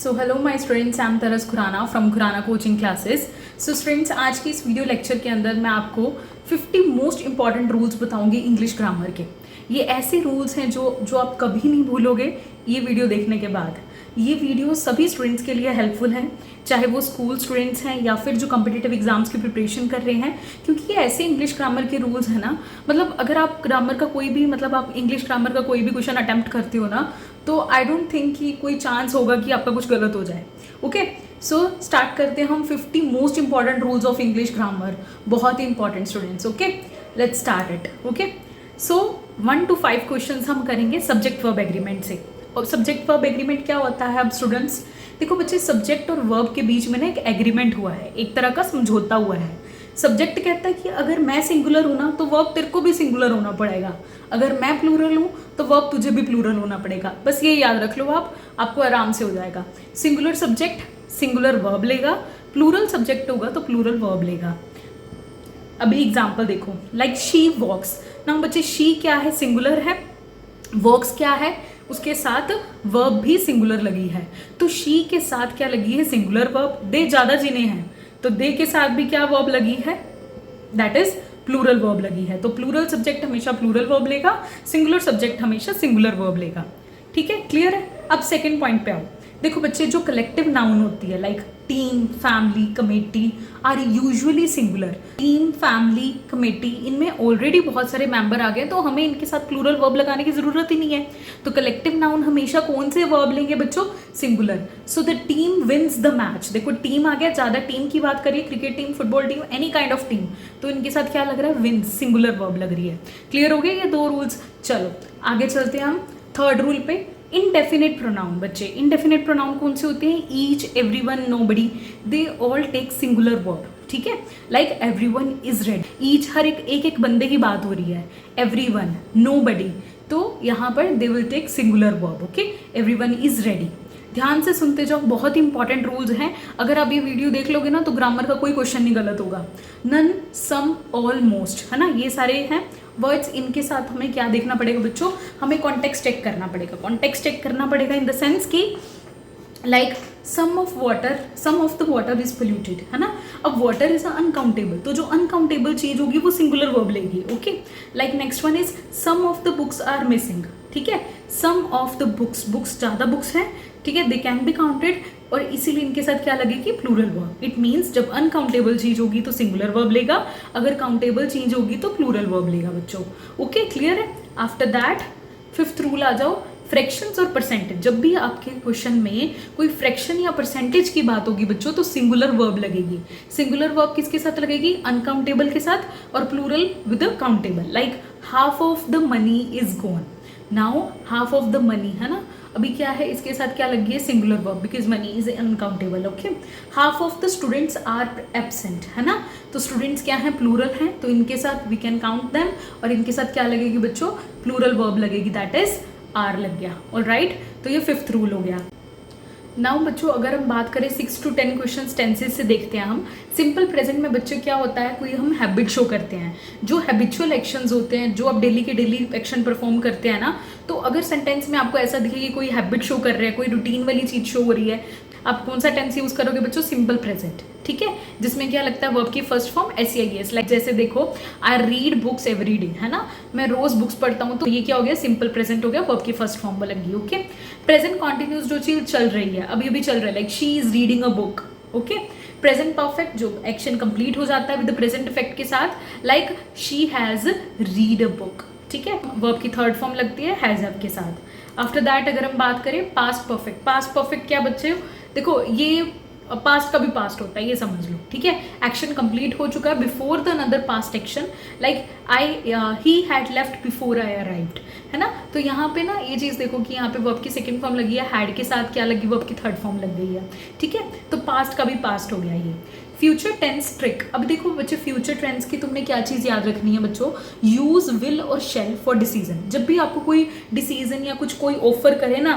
So hello my students, I am Taras Khurana from Khurana coaching classes. So students, आज की इस video lecture के अंदर मैं आपको 50 मोस्ट इंपॉर्टेंट रूल्स बताऊंगी इंग्लिश ग्रामर के। ये ऐसे रूल्स हैं जो आप कभी नहीं भूलोगे ये वीडियो देखने के बाद। ये वीडियो सभी स्टूडेंट्स के लिए हेल्पफुल है, चाहे वो स्कूल स्टूडेंट्स हैं या फिर जो कॉम्पिटिटिव एग्जाम्स की प्रिपरेशन कर रहे हैं, क्योंकि ये ऐसे इंग्लिश ग्रामर के रूल्स हैं ना। मतलब अगर आप ग्रामर का कोई भी आप इंग्लिश ग्रामर का कोई भी क्वेश्चन अटेम्प्ट करते हो ना, तो आई डोंट थिंक कि कोई चांस होगा कि आपका कुछ गलत हो जाए। ओके, सो स्टार्ट करते हैं हम 50 most important rules of English grammar. बहुत ही important students. Okay, let's start it. Okay, so 1 to 5 question हम करेंगे सब्जेक्ट वर्ब एग्रीमेंट से। और सब्जेक्ट वर्ब एग्रीमेंट क्या होता है? अब स्टूडेंट्स देखो बच्चे, सब्जेक्ट और वर्ब के बीच में ना एक एग्रीमेंट हुआ है, एक तरह का समझौता हुआ है। सब्जेक्ट कहता है कि अगर मैं सिंगुलर हूं ना तो वर्ब तेरे को भी सिंगुलर होना पड़ेगा, अगर मैं प्लूरल हूं तो वर्ब तुझे भी प्लूरल होना पड़ेगा। बस ये याद रख लो, आपको आराम से हो जाएगा। सिंगुलर सब्जेक्ट सिंगुलर वर्ब लेगा, प्लूरल सब्जेक्ट होगा तो प्लूरल वर्ब लेगा। अभी एग्जाम्पल देखो, लाइक शी वॉक्स ना बच्चे, शी क्या है? सिंगुलर है। वॉक्स क्या है? उसके साथ वर्ब भी सिंगुलर लगी है। तो शी के साथ क्या लगी है? Singular verb. दे ज्यादा जिने हैं तो दे के साथ भी क्या वर्ब लगी है? दैट इज प्लूरल वर्ब लगी है। तो प्लूरल सब्जेक्ट हमेशा प्लूरल वर्ब लेगा, सिंगुलर सब्जेक्ट हमेशा सिंगुलर वर्ब लेगा। ठीक है, क्लियर है? अब सेकंड पॉइंट पे आओ। देखो बच्चे, जो कलेक्टिव नाउन होती है like team, family, committee are usually singular. Team, family, committee, इनमें ऑलरेडी बहुत सारे मेंबर आ गए तो हमें इनके साथ प्लूरल वर्ब लगाने की जरूरत ही नहीं है। तो कलेक्टिव नाउन हमेशा कौन से वर्ब लेंगे बच्चों? Singular. So the team wins the match. देखो टीम आ गया, ज्यादा टीम की बात करिए, cricket team, football team, any kind of team, तो इनके साथ क्या लग रहा है? विंस, सिंगुलर वर्ब लग रही है। क्लियर हो गए ये दो रूल्स? चलो आगे चलते हैं हम थर्ड रूल पे। इनडेफिनेट प्रोनाउन बच्चे, इनडेफिनेट प्रोनाउन कौन से होते हैं? Each, everyone, nobody, they all take singular verb. ठीक है, like everyone is ready. Each हर एक बंदे की बात हो रही है। एवरीवन, नोबडी, तो यहाँ पर they will take singular verb. Okay, everyone is ready. ध्यान से सुनते जाओ, बहुत इंपॉर्टेंट रूल्स हैं। अगर आप ये वीडियो देख लोगे ना तो ग्रामर का कोई क्वेश्चन नहीं गलत होगा। नन, सम, ऑलमोस्ट, है ना, ये सारे हैं वर्ड्स। इनके साथ हमें क्या देखना पड़ेगा बच्चों? हमें कॉन्टेक्स्ट चेक करना पड़ेगा। कॉन्टेक्स्ट चेक करना पड़ेगा इन द सेंस कि like some of the water is polluted, है ना। अब वाटर इज अनकाउंटेबल, तो जो अनकाउंटेबल चीज होगी वो सिंगुलर वर्ब लेगी। Okay, like next one is some of the books are missing. ठीक है, सम ऑफ द बुक्स ज्यादा बुक्स हैं, ठीक है, दे कैन बी काउंटेड, और इसीलिए इनके साथ क्या लगेगी? Plural verb. इट मीन्स जब अनकाउंटेबल चीज होगी तो सिंगुलर वर्ब लेगा, अगर काउंटेबल चीज होगी तो प्लूरल वर्ब लेगा बच्चों। ओके, क्लियर है? आफ्टर दैट फिफ्थ रूल आ जाओ, फ्रैक्शंस और परसेंटेज। जब भी आपके क्वेश्चन में कोई फ्रैक्शन या परसेंटेज की बात होगी बच्चों तो सिंगुलर वर्ब लगेगी। सिंगुलर वर्ब किसके साथ लगेगी? अनकाउंटेबल के साथ, और plural with countable. Like half of the money is gone. Now half of the money, है ना, अभी क्या है? इसके साथ क्या लगी है? Singular verb, because money is uncountable. Okay, half of the students are absent, है ना, तो स्टूडेंट्स क्या है? प्लूरल हैं, तो इनके साथ वी कैन काउंट देम, और इनके साथ क्या लगेगी बच्चों? प्लूरल वर्ब लगेगी, दैट इज आर लग गया। ऑलराइट, तो ये फिफ्थ रूल हो गया। नाउ बच्चों, अगर हम बात करें 6 to 10 क्वेश्चन टेंसेज से देखते हैं हम। सिंपल प्रेजेंट में बच्चों क्या होता है? कोई हम हैबिट शो करते हैं, जो हैबिचुअल एक्शंस होते हैं, जो आप डेली के डेली एक्शन परफॉर्म करते हैं ना, तो अगर सेंटेंस में आपको ऐसा दिखे कि कोई हैबिट शो कर रहा है, कोई रूटीन वाली चीज शो हो रही है, आप कौन सा टेंस यूज करोगे बच्चों? Simple present. ठीक है, जिसमें क्या लगता है? वर्ब की फर्स्ट फॉर्म SEIS। लाइक जैसे देखो, I read books every day, है ना, मैं रोज बुक्स पढ़ता हूँ, तो ये क्या हो गया? सिंपल प्रेजेंट हो गया, वर्ब की फर्स्ट फॉर्म लगी। ओके, प्रेजेंट कॉन्टिन्यूस जो चीज चल रही है, अभी अभी चल रहा है, like she is reading a book. Okay, present perfect जो एक्शन कंप्लीट हो जाता है विद प्रेजेंट इफेक्ट के साथ, like she has read a book. ठीक है, वर्ब की थर्ड फॉर्म लगती है हैज हैव के साथ। आफ्टर दैट अगर हम बात करें पास्ट परफेक्ट, पास्ट परफेक्ट क्या बच्चे? देखो, ये पास्ट का भी पास्ट होता है, ये समझ लो। ठीक है, एक्शन कंप्लीट हो चुका है before the another past action, like he had left before I arrived, है ना। तो यहाँ पे ना ये चीज देखो कि यहाँ पे वर्ब की सेकंड फॉर्म लगी है, हैड के साथ क्या लगी? वर्ब की थर्ड फॉर्म लग गई है। ठीक है, तो पास्ट का भी पास्ट हो गया ये। Future tense trick. अब देखो बच्चे, फ्यूचर टेंस की तुमने क्या चीज याद रखनी है बच्चों? यूज विल और शेल फॉर डिसीजन। जब भी आपको कोई डिसीजन या कोई ऑफर करे ना,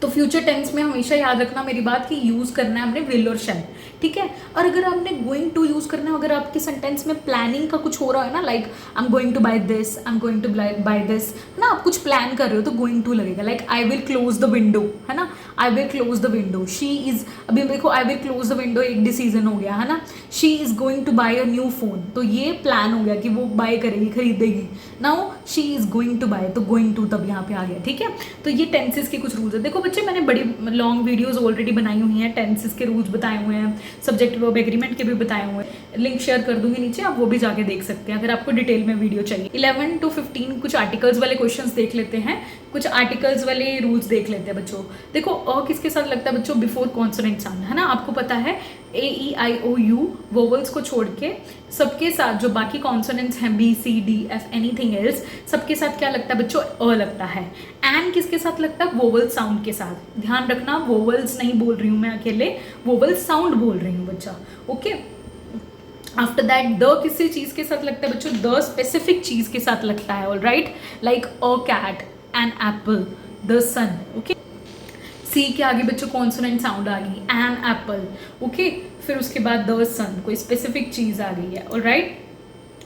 तो फ्यूचर टेंस में हमेशा याद रखना मेरी बात कि यूज करना है हमने विल और शैल, ठीक है। और अगर आपने गोइंग टू यूज करना है, अगर आपके सेंटेंस में प्लानिंग का कुछ हो रहा है ना, like I am going to buy this, I am going to buy this, है ना, आप कुछ प्लान कर रहे हो तो गोइंग टू लगेगा। Like I will close the window, है ना, I will close the window. She is, अभी देखो I will close the window एक डिसीजन हो गया, है ना। She is going to buy a new phone, तो ये प्लान हो गया कि वो बाय करेगी, खरीदेगी। Now she is going to buy, तो गोइंग टू तब यहाँ पे आ गया, ठीक है। तो ये टेंसेस के कुछ रूल्स है। देखो बच्चे, मैंने बड़ी लॉन्ग वीडियोस ऑलरेडी बनाई हुई हैं, टेंसेस के रूल्स बताए हुए हैं, सब्जेक्ट वर्ब एग्रीमेंट के भी बताए हुए हैं। लिंक शेयर कर दूंगी नीचे, आप वो भी जाके देख सकते हैं अगर आपको डिटेल में वीडियो चाहिए। 11 to 15 कुछ आर्टिकल्स वाले क्वेश्चंस देख लेते हैं, कुछ आर्टिकल्स वाले रूल्स देख लेते हैं बच्चों। देखो किसके साथ लगता है बच्चों, बिफोर कॉन्सोनेंट साउंड, है ना। आपको पता है AEIOU वोवल्स को छोड़ के सबके साथ जो बाकी कॉन्सोनेंट्स हैं BCDF एनीथिंग एल्स, सबके साथ क्या लगता है बच्चों, अ लगता है। एंड किसके साथ लगता है, वोवल साउंड के साथ। ध्यान रखना, वोवल्स नहीं बोल रही हूँ मैं अकेले, वोवल साउंड बोल रही हूँ बच्चा, ओके। आफ्टर दैट द किसी चीज के साथ लगता है बच्चों, द स्पेसिफिक चीज के साथ लगता है, all right. Like a cat, an apple, the sun, okay. सी के आगे बच्चों कॉन्सोनेंट साउंड आ गई, एन एप्पल, ओके। फिर उसके बाद द सन, कोई स्पेसिफिक चीज आ गई है, ऑल राइट।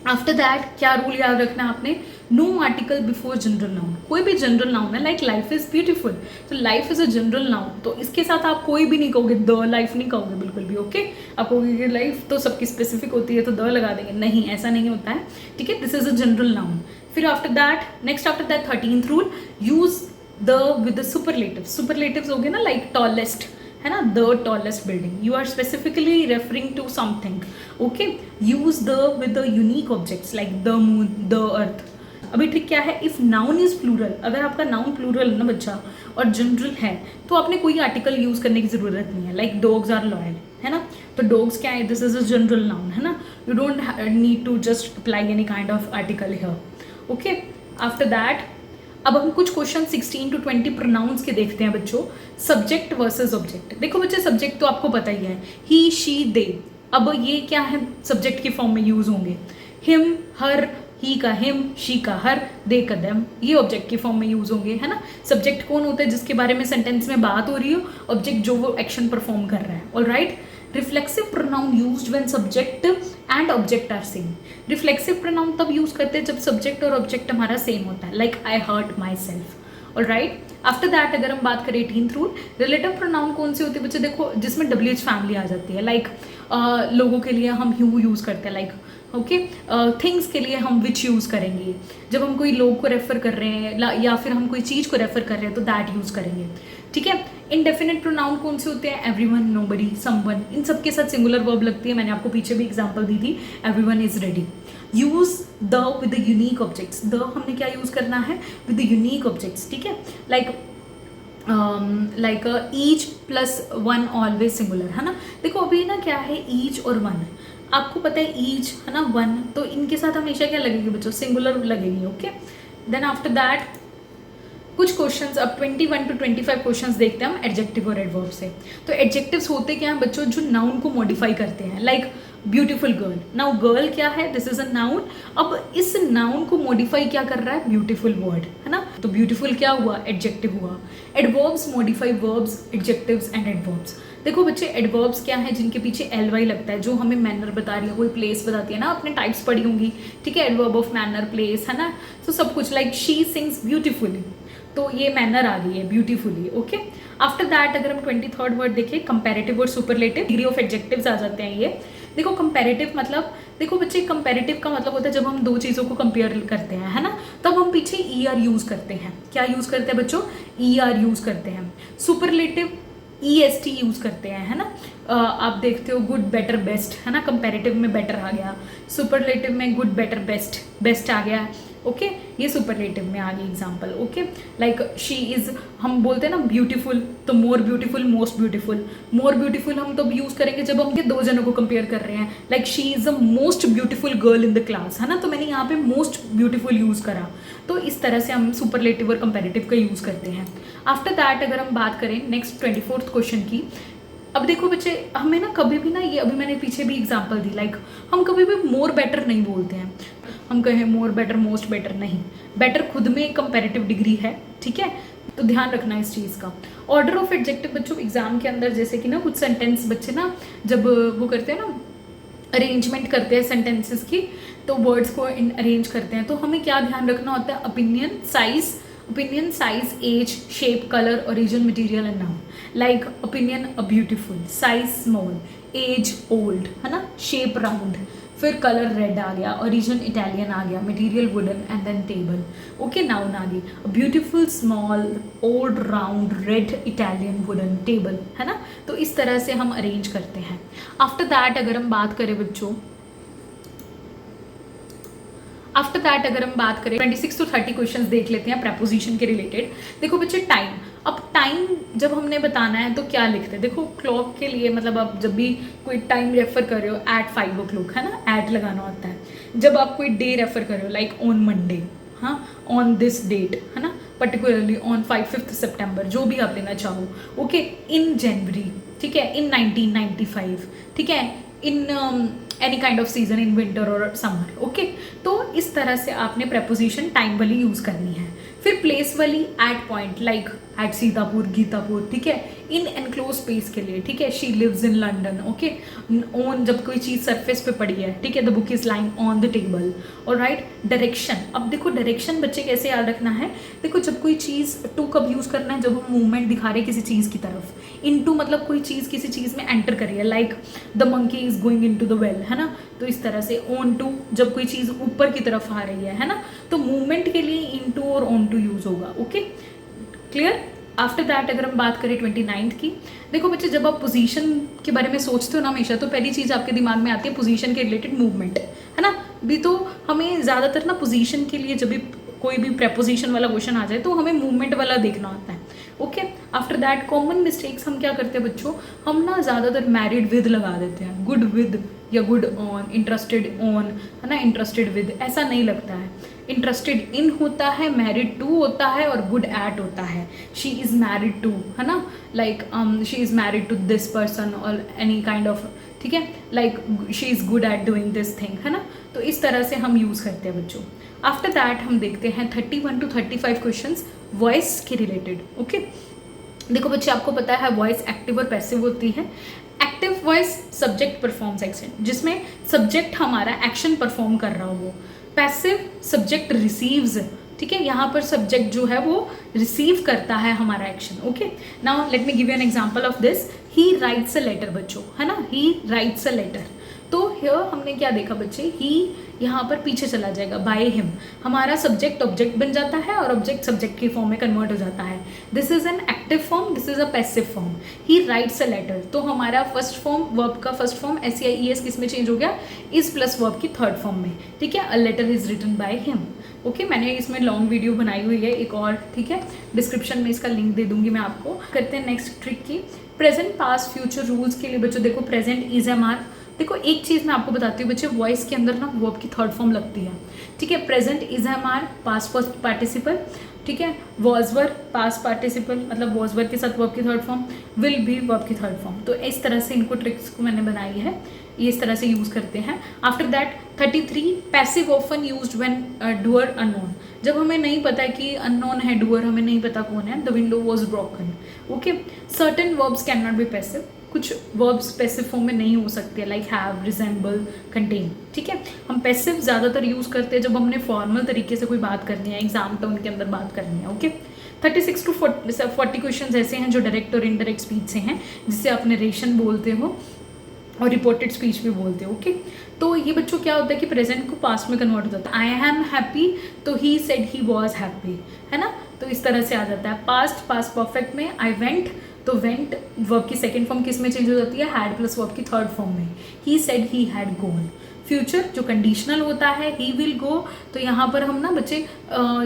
आफ्टर दैट क्या रूल याद रखना है आपने, no article before general noun. कोई भी जनरल नाउन है, लाइक लाइफ इज ब्यूटीफुल, तो life is a general noun, तो इसके साथ आप कोई भी नहीं कहोगे, द लाइफ नहीं कहोगे बिल्कुल भी, ओके। आप कहोगे कि लाइफ तो सबकी स्पेसिफिक होती है तो द लगा देंगे, नहीं, ऐसा नहीं होता है, ठीक है। This is a general noun. फिर after that next, after that 13th rule, use the with the superlatives. Superlatives हो गए ना, लाइक टॉलेस्ट, है ना, the tallest building, you are specifically referring to something, okay. Use the with the unique objects like the moon, the earth. अभी trick क्या है, if noun is plural, अगर आपका नाउन प्लूरल ना बच्चा और जनरल है, तो आपने कोई आर्टिकल यूज करने की जरूरत नहीं है। लाइक डॉग्स आर लॉयल, है ना, तो डॉग्स क्या है, this is a general noun, है ना, you don't need to just apply any kind of article here, okay. After that अब हम कुछ क्वेश्चन 16 to 20 प्रोनाउंस के देखते हैं बच्चों। Subject versus object. देखो बच्चे, सब्जेक्ट तो आपको पता ही है, ही, शी, दे। अब ये क्या है, सब्जेक्ट की फॉर्म में यूज होंगे। हिम, हर, ही का हिम, शी का हर, दे का देम, ये ऑब्जेक्ट की फॉर्म में यूज होंगे, है ना। सब्जेक्ट कौन होता है, जिसके बारे में सेंटेंस में बात हो रही हो, ऑब्जेक्ट जो वो एक्शन परफॉर्म कर रहा है, all right. Reflexive pronoun used when subject and object are same. Reflexive pronoun तब यूज करते हैं जब सब्जेक्ट और ऑब्जेक्ट हमारा सेम होता है, like I hurt myself, all right. After that अगर हम बात करें 18th रूल, रिलेटिव प्रोनाउन कौन से होते हैं बच्चे, देखो जिसमें WH फैमिली आ जाती है। लाइक लोगों के लिए हम यू यूज करते हैं, लाइक ओके। थिंग्स के लिए हम विच यूज़ करेंगे, जब हम कोई लोग को रेफर कर रहे हैं या फिर हम कोई चीज़ को रेफर कर रहे हैं तो दैट यूज़ करेंगे, ठीक है। इनडेफिनेट प्रोनाउन कौन से होते हैं, एवरीवन, नोबडी, समवन, इन सब के साथ सिंगुलर वर्ब लगती है। मैंने आपको पीछे भी एग्जांपल दी थी, everyone is ready. Use the with the unique objects, the हमने क्या यूज करना है, विद द यूनिक ऑब्जेक्ट्स, ठीक है। Like each plus one always singular, है ना। देखो अभी ना क्या है, ईच और वन, आपको पता है ईच, है ना, वन, तो इनके साथ हमेशा क्या लगेगी बच्चों, सिंगुलर लगेगी, ओके। देन आफ्टर दैट कुछ क्वेश्चंस, अब 21 to 25 क्वेश्चंस देखते हैं हम एडजेक्टिव और एडवर्ब से। तो एडजेक्टिव्स होते क्या हैं बच्चों, जो नाउन को मॉडिफाई करते हैं, like beautiful girl. Now girl क्या है, दिस इज अ नाउन। अब इस नाउन को मॉडिफाई क्या कर रहा है, ब्यूटीफुल वर्ड, है ना, तो ब्यूटीफुल क्या हुआ, एडजेक्टिव हुआ। Adverbs modify verbs, adjectives and adverbs. देखो बच्चे, एडवर्ब्स क्या है, जिनके पीछे ly लगता है, जो हमें मैनर बता रही है, कोई प्लेस बताती है ना, आपने टाइप्स पढ़ी होंगी, ठीक है, एडवर्ब ऑफ मैनर, प्लेस, है ना, तो सब कुछ। लाइक शी सिंग्स ब्यूटीफुली, तो ये मैनर आ गई है, ब्यूटीफुली, ओके। आफ्टर दैट अगर हम 23rd वर्ड देखें, कंपैरेटिव और सुपरलेटिव, डिग्री ऑफ एडजेक्टिव्स आ जाते हैं ये। देखो कंपैरेटिव मतलब, देखो बच्चे कंपैरेटिव का मतलब होता है जब हम दो चीज़ों को कंपेयर करते हैं, है ना, तब हम पीछे ER यूज़ करते हैं। क्या यूज़ करते हैं बच्चों, ER यूज़ करते हैं। सुपरलेटिव EST यूज़ करते हैं, है ना। आप देखते हो गुड, बेटर, बेस्ट, है ना, कंपैरेटिव में बेटर आ गया, सुपरलेटिव में गुड, बेटर, बेस्ट, बेस्ट आ गया, ओके। ये सुपरलेटिव में आ गई example, okay. Like she is, हम बोलते हैं ना ब्यूटीफुल, तो more beautiful, most beautiful. More beautiful हम तब यूज करेंगे जब हम दो जनों को कंपेयर कर रहे हैं, like she is the most beautiful girl in the class, है ना, तो मैंने यहाँ पे मोस्ट ब्यूटीफुल यूज करा। तो इस तरह से हम सुपरलेटिव और कंपैरेटिव का यूज करते हैं। आफ्टर दैट अगर हम बात करें नेक्स्ट 24th क्वेश्चन की, अब देखो बच्चे, हमें ना कभी भी ना, ये अभी मैंने पीछे भी एग्जांपल दी, लाइक हम कभी भी मोर बेटर नहीं बोलते हैं, हम कहें मोर बेटर, मोस्ट बेटर, नहीं। बेटर खुद में एक कंपैरेटिव डिग्री है, ठीक है, तो ध्यान रखना इस चीज़ का। ऑर्डर ऑफ एडजेक्टिव बच्चों एग्जाम के अंदर जैसे कि ना कुछ सेंटेंस बच्चे ना जब वो करते हैं ना अरेंजमेंट करते हैं सेंटेंसेस की, तो वर्ड्स को अरेंज करते हैं, तो हमें क्या ध्यान रखना होता है, opinion size age shape colour origin material and noun. Like opinion a beautiful, size small, age old, है ना, शेप राउंड, फिर कलर रेड आ गया, ओरिजिन इटालियन आ गया, material wooden and then table. Okay, noun आ गई beautiful small old round red Italian wooden table, है ना। तो इस तरह से हम अरेंज करते हैं। आफ्टर दैट अगर हम बात करें 26 to 30 क्वेश्चंस देख लेते हैं प्रपोजिशन के रिलेटेड। देखो बच्चे टाइम, अब टाइम जब हमने बताना है तो क्या लिखते हैं, देखो क्लॉक के लिए मतलब आप जब भी कोई टाइम रेफर कर रहे हो एट 5 o'clock, है ना, एट लगाना होता है। जब आप कोई डे रेफर कर रहे हो लाइक ऑन मंडे, हाँ, ऑन दिस डेट, है ना, पर्टिकुलरली ऑन 5th September, जो भी आप लेना चाहो। ओके, इन जनवरी, ठीक है, इन 1995, ठीक है, in any kind off season, in winter और समर। ओके, तो इस तरह से आपने प्रपोजिशन टाइम वाली यूज करनी है। फिर प्लेस वाली at point, like at Sitapur, Gitapur, ठीक है, इन एनक्लोज स्पेस के लिए, ठीक है, she lives in London. Okay, on जब कोई चीज़ सरफेस पे पड़ी है, ठीक है, the book is lying on the table. और राइट, डायरेक्शन, अब देखो डायरेक्शन बच्चे कैसे याद रखना है, देखो जब कोई चीज़ टू कब यूज़ करना है, जब हम मूवमेंट दिखा रहे हैं किसी चीज़ की तरफ। इनटू मतलब कोई चीज़ किसी चीज़ में एंटर करी है, like the monkey is going into the well, है ना। तो इस तरह से ऑन टू जब कोई चीज़ ऊपर की तरफ आ रही है ना, तो मूवमेंट के लिए इनटू और ऑन टू यूज होगा। Okay, clear. आफ्टर दैट अगर हम बात करें 29th की, देखो बच्चे जब आप पोजीशन के बारे में सोचते हो ना हमेशा, तो पहली चीज़ आपके दिमाग में आती है पोजीशन के रिलेटेड मूवमेंट, है ना। भी तो हमें ज़्यादातर ना पोजीशन के लिए जब भी कोई भी प्रेपोजिशन वाला क्वेश्चन आ जाए तो हमें मूवमेंट वाला देखना होता है। Okay, after that common mistakes हम क्या करते हैं बच्चों, हम ना ज़्यादातर मैरिड विद लगा देते हैं, गुड विद या गुड ऑन, इंटरेस्टेड ऑन, है ना, इंटरेस्टेड विद, ऐसा नहीं लगता है। इंटरेस्टेड इन होता है, मैरिड टू होता है और गुड एट होता है। शी इज़ मैरिड टू, है ना, like she is married to this person और एनी काइंड ऑफ, ठीक है, like she is good at doing this thing, है ना। तो इस तरह से हम यूज़ करते हैं बच्चों। आफ्टर दैट हम देखते हैं 31 to 35 क्वेश्चंस वॉइस के रिलेटेड। ओके, देखो बच्चे आपको पता है वॉइस एक्टिव और पैसिव होती है। Active voice subject performs action, जिसमें सब्जेक्ट हमारा एक्शन परफॉर्म कर रहा हो। पैसिव सब्जेक्ट रिसीव्स, ठीक है, यहाँ पर सब्जेक्ट जो है वो रिसीव करता है हमारा action. Okay, now let me give you an example of this. He writes a letter बच्चों, है ना, ही राइट्स अ लेटर। तो हियर हमने क्या देखा बच्चे, ही यहाँ पर पीछे चला जाएगा, बाय हिम, हमारा सब्जेक्ट ऑब्जेक्ट बन जाता है और ऑब्जेक्ट सब्जेक्ट के फॉर्म में कन्वर्ट हो जाता है। This is an active form, this is a passive form. He writes a letter, तो हमारा फर्स्ट फॉर्म, वर्ब का फर्स्ट फॉर्म SEIES किस में चेंज हो गया, इज प्लस वर्ब की थर्ड फॉर्म में, ठीक है, a letter is written by him. Okay, मैंने इसमें लॉन्ग वीडियो बनाई हुई है एक और, ठीक है, डिस्क्रिप्शन में इसका लिंक दे दूंगी मैं आपको। करते हैं नेक्स्ट ट्रिक की, प्रेजेंट पास्ट फ्यूचर रूल्स के लिए बच्चों देखो प्रेजेंट इज एम आर। देखो एक चीज़ मैं आपको बताती हूँ बच्चे, वॉइस के अंदर ना वर्ब की थर्ड फॉर्म लगती है, ठीक है, present is am are past first participle, ठीक है, वॉज वर पास्ट पार्टिसिपल, मतलब वॉज वर के साथ वर्ब की third form, will be verb की थर्ड फॉर्म। तो इस तरह से इनको ट्रिक्स को मैंने बनाई है, ये इस तरह से यूज़ करते हैं। After that 33 passive often used when doer unknown, जब हमें नहीं पता है कि अननोन है डूअर, हमें नहीं पता कौन है। The window was broken. Okay, certain verbs can not be passive, कुछ वर्ब्स पैसिव फॉर्म में नहीं हो सकते, लाइक हैव, रिजेंबल, कंटेन, ठीक है। हम पैसिव ज़्यादातर यूज़ करते हैं जब हमने फॉर्मल तरीके से कोई बात करनी है, एग्जाम टर्म के अंदर बात करनी है। ओके, 36 to 40 क्वेश्चन ऐसे हैं जो डायरेक्ट और इनडायरेक्ट स्पीच से हैं, जिसे आप नरेशन बोलते हो और रिपोर्टेड स्पीच भी बोलते हो। ओके, तो ये बच्चों क्या होता है कि प्रेजेंट को पास्ट में कन्वर्ट हो जाता है। आई एम हैप्पी, तो ही सेड ही वॉज हैप्पी, है ना, तो इस तरह से आ जाता है। पास्ट पास्ट परफेक्ट में आई वेंट, तो वेंट वर्ब की सेकेंड फॉर्म किस में चेंज हो जाती है, हैड प्लस वर्ब की थर्ड फॉर्म में। He said he had gone. Future जो कंडीशनल होता है, ही विल गो, तो यहाँ पर हम ना बच्चे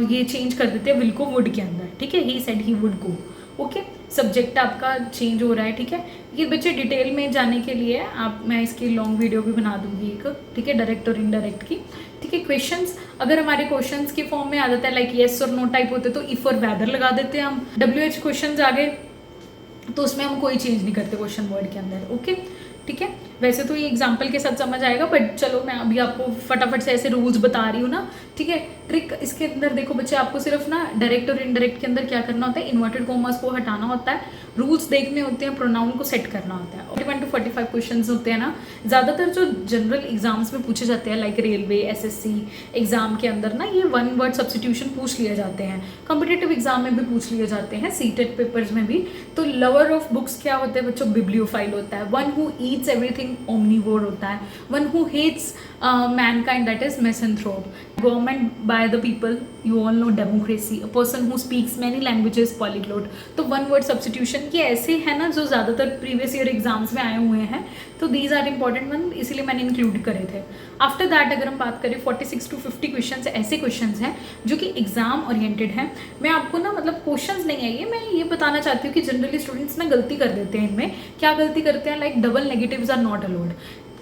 ये चेंज कर देते हैं विल को वुड के अंदर, ठीक है, ही said he would go. Okay, subject आपका चेंज हो रहा है, ठीक है। ये बच्चे डिटेल में जाने के लिए आप, मैं इसकी लॉन्ग वीडियो भी बना दूंगी एक, ठीक है, डायरेक्ट और इनडायरेक्ट की, ठीक है। क्वेश्चंस, अगर हमारे क्वेश्चंस के फॉर्म में आ जाता है लाइक येस और नो टाइप होते तो इफ और वेदर लगा देते हैं हम। WH क्वेश्चंस आ गए तो उसमें हम कोई चेंज नहीं करते क्वेश्चन वर्ड के अंदर। ओके, ठीक है, वैसे तो ये एग्जाम्पल के साथ समझ आएगा, बट चलो मैं अभी आपको फटाफट से ऐसे रूल्स बता रही हूँ ना, ठीक है। ट्रिक इसके अंदर देखो बच्चे, आपको सिर्फ ना डायरेक्ट और इनडायरेक्ट के अंदर क्या करना होता है, इन्वर्टेड कॉमर्स को हटाना होता है, रूल्स देखने होते हैं, प्रोनाउन को सेट करना होता है। 41 to 45 क्वेश्चंस होते हैं ना, ज़्यादातर जो जनरल एग्जाम्स में पूछे जाते हैं लाइक रेलवे, एसएससी एग्जाम के अंदर ना ये वन वर्ड सब्सटीट्यूशन पूछ लिए जाते हैं, कॉम्पिटेटिव एग्जाम में भी पूछ लिए जाते हैं, सीटेट पेपर्स में भी। तो लवर ऑफ बुक्स क्या होते हैं बच्चों, बिब्लियोफाइल होता है, one who eats everything omnivore होता है, one who hates mankind that is misanthrope, government by the people, you all know democracy, a person who speaks many languages, polyglot. तो one word substitution ये ऐसे है ना जो ज़्यादातर प्रीवियस ईयर एग्जाम्स में आए हुए हैं, तो दीज आर इंपॉर्टेंट वन, इसीलिए मैंने इंक्लूड करे थे। आफ्टर दैट अगर हम बात करें 46 to 50 क्वेश्चन ऐसे क्वेश्चन हैं जो कि एग्जाम ओरिएंटेड हैं। मैं आपको ना मतलब क्वेश्चन नहीं है ये, मैं ये बताना चाहती हूँ कि जनरली स्टूडेंट्स ना गलती कर देते हैं इनमें। क्या गलती करते हैं, like double negatives are not allowed.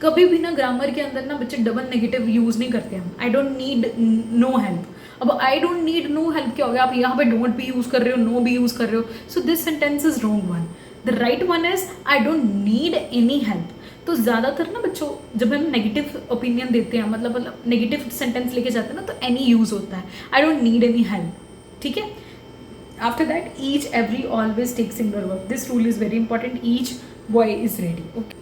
कभी भी ना ग्रामर के अंदर ना बच्चे डबल नेगेटिव यूज़ नहीं करते हैं। I don't need no help, अब I don't need no help क्या हो गया, आप यहाँ पे डोंट भी यूज़ कर रहे हो, नो भी यूज़ कर रहे हो, so this sentence is wrong one. The right one is I don't need any help. तो ज़्यादातर ना बच्चों जब हम नेगेटिव ओपिनियन देते हैं, मतलब नेगेटिव सेंटेंस लेके जाते हैं ना, तो एनी यूज़ होता है, I don't need any help, ठीक है। After that each every always take singular verb, this rule is very important, each boy is ready, okay.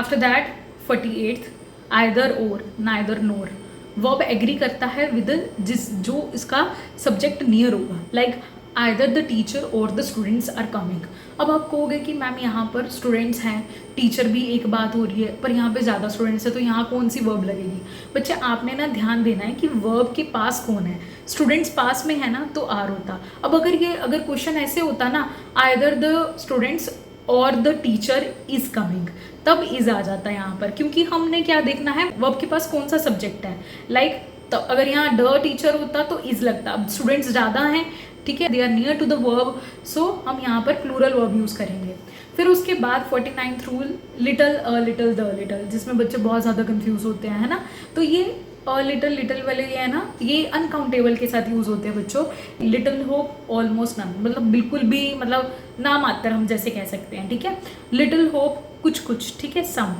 After that 48th either or, neither nor, verb agree करता है with जो इसका subject near होगा, like either the teacher or the students are coming. अब आप कहोगे कि ma'am यहाँ पर स्टूडेंट्स हैं, टीचर भी एक बात हो रही है, पर यहाँ पे ज़्यादा स्टूडेंट्स है तो यहाँ कौन सी वर्ब लगेगी। बच्चे आपने ना ध्यान देना है कि वर्ब के पास कौन है, स्टूडेंट्स पास में है ना तो आर होता। अब अगर क्वेश्चन ऐसे होता ना आइदर द स्टूडेंट्स और द टीचर इज कमिंग, तब इज आ जाता है यहाँ पर, क्योंकि हमने क्या देखना है वर्ब के पास कौन सा सब्जेक्ट है। लाइक तो अगर यहाँ द टीचर होता तो इज लगता, अब स्टूडेंट्स ज़्यादा हैं, ठीक है, they are near to the verb, so हम यहाँ पर प्लूरल वर्ब यूज़ करेंगे। फिर उसके बाद 49th rule, little, a little, the little, जिसमें बच्चे बहुत ज़्यादा कंफ्यूज होते हैं, है ना। तो ये अ लिटल वाले ये है ना, ये अनकाउंटेबल के साथ यूज़ होते हैं बच्चों। लिटिल होप, ऑलमोस्ट नन, मतलब बिल्कुल भी, मतलब ना मात्र हम जैसे कह सकते हैं, ठीक है। लिटिल होप कुछ, ठीक है, some.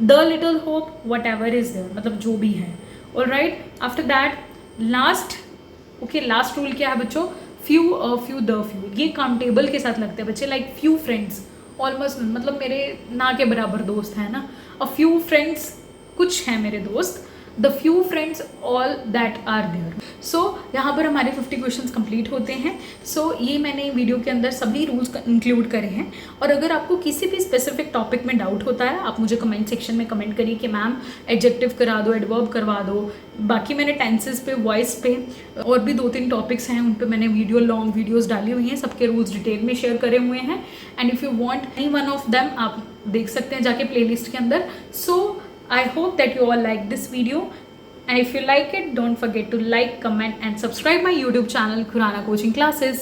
The little hope whatever is there, मतलब जो भी है, alright. After that last, okay, last rule क्या है बच्चों, फ्यू, द फ्यू, ये काउंटेबल के साथ लगते हैं बच्चे, like few friends, almost none, मतलब मेरे ना के बराबर दोस्त है ना। अ फ्यू फ्रेंड्स, कुछ हैं मेरे दोस्त, the few friends all that are there. So यहाँ पर हमारे 50 क्वेश्चंस कंप्लीट होते हैं। सो ये मैंने वीडियो के अंदर सभी रूल्स इंक्लूड करे हैं। और अगर आपको किसी भी स्पेसिफिक टॉपिक में डाउट होता है, आप मुझे कमेंट सेक्शन में कमेंट करिए कि मैम एडजेक्टिव करा दो, एडवर्ब करवा दो। बाकी मैंने टेंसेस पे, वॉइस पे और भी 2-3 टॉपिक्स हैं, उन पे मैंने लॉन्ग वीडियोज़ डाली हुई हैं, सबके रूल्स डिटेल में शेयर करे हुए हैं। And if you want any one of them, आप देख सकते हैं जाके प्लेलिस्ट के अंदर। सो I hope that you all like this video, and if you like it, don't forget to like, comment and subscribe my YouTube channel Khurana Coaching Classes.